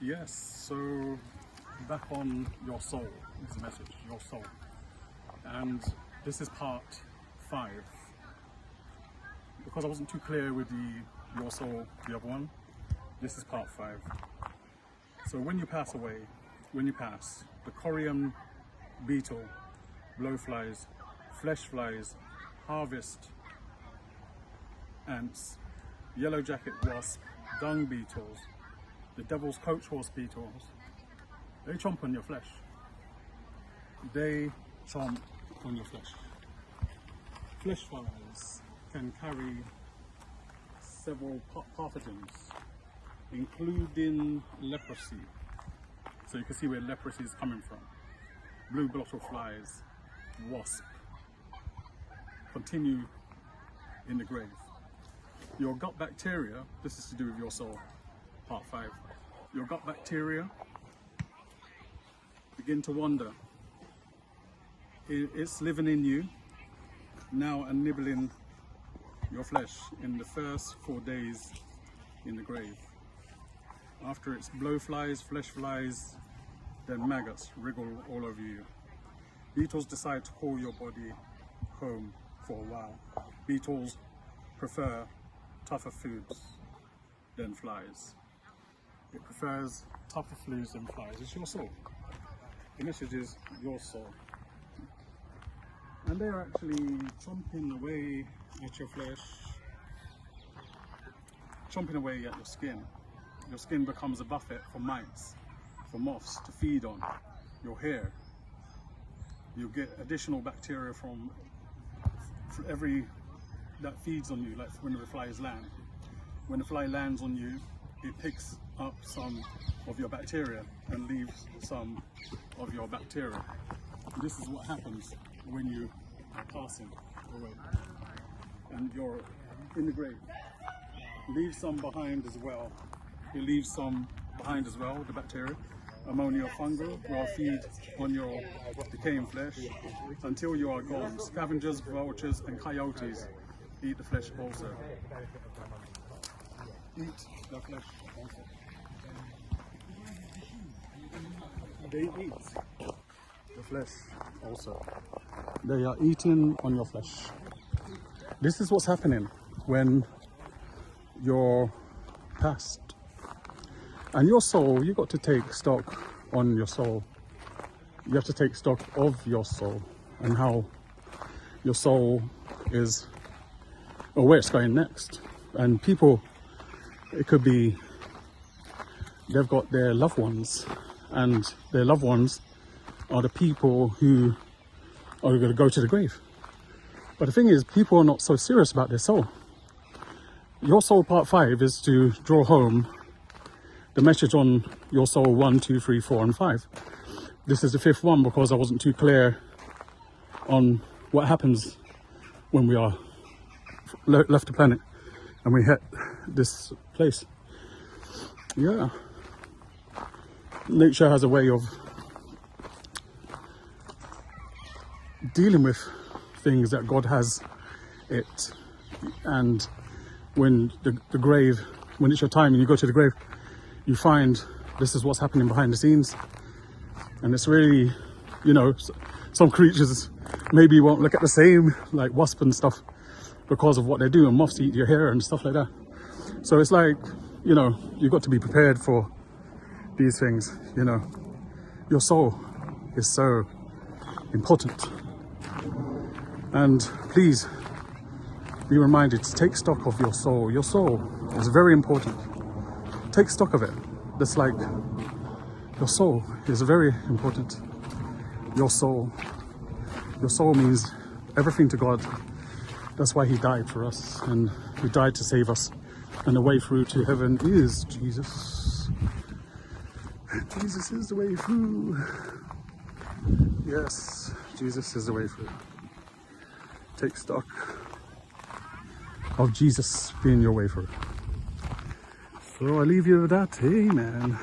Yes, so back on your soul is the message, your soul. And this is part 5. Because I wasn't too clear with your soul, the other one, this is part 5. So when you pass away, the corium beetle, blowflies, flesh flies, harvest ants, yellow jacket wasp, dung beetles, the devil's coach horse beetles, they chomp on your flesh. They chomp on your flesh. Flesh flies can carry several pathogens, including leprosy. So you can see where leprosy is coming from. Blue bottle flies, wasp, continue in the grave. Your gut bacteria, this is to do with your soul, part 5. Your gut bacteria begin to wander. It's living in you now and nibbling your flesh in the first 4 days in the grave. After it's blowflies, flesh flies, then maggots wriggle all over you. Beetles decide to call your body home for a while. Beetles prefer tougher foods than flies. It prefers tougher foods than flies. It's your soul. The message is your soul. And they're actually chomping away at your flesh, chomping away at your skin. Your skin becomes a buffet for mites, for moths to feed on. Your hair. You get additional bacteria from every that feeds on you, like when the flies land. When the fly lands on you, it picks up some of your bacteria and leaves some of your bacteria. This is what happens when you are passing away and you're in the grave. Leave some behind as well. It leaves some behind as well, the bacteria. Ammonia fungal will feed on your decaying flesh until you are gone. Scavengers, vultures and coyotes eat the flesh also. Eat the flesh also. They eat the flesh also. They are eating on your flesh. This is what's happening when you're passed. And your soul, you've got to take stock on your soul. You have to take stock of your soul and how your soul is, or where it's going next. And people, it could be they've got their loved ones, and their loved ones are the people who are going to go to the grave. But the thing is, people are not so serious about their soul. Your soul part 5 is to draw home the message on your soul 1, 2, 3, 4 and 5. This is the 5th one because I wasn't too clear on what happens when we are left the planet and we hit this place. Yeah. Nature has a way of dealing with things that God has it. And when the grave, when it's your time and you go to the grave, you find this is what's happening behind the scenes. And it's really, you know, some creatures maybe won't look at the same, like wasp and stuff, because of what they do, and moths eat your hair and stuff like that. So it's like, you know, you've got to be prepared for these things, you know. Your soul is so important. And please be reminded to take stock of your soul. Your soul is very important. Take stock of it. That's like, your soul is very important. Your soul means everything to God. That's why he died for us, and he died to save us. And the way through to heaven is Jesus. Jesus is the way through. Yes, Jesus is the way through. Take stock of Jesus being your way through. So I leave you with that. Amen.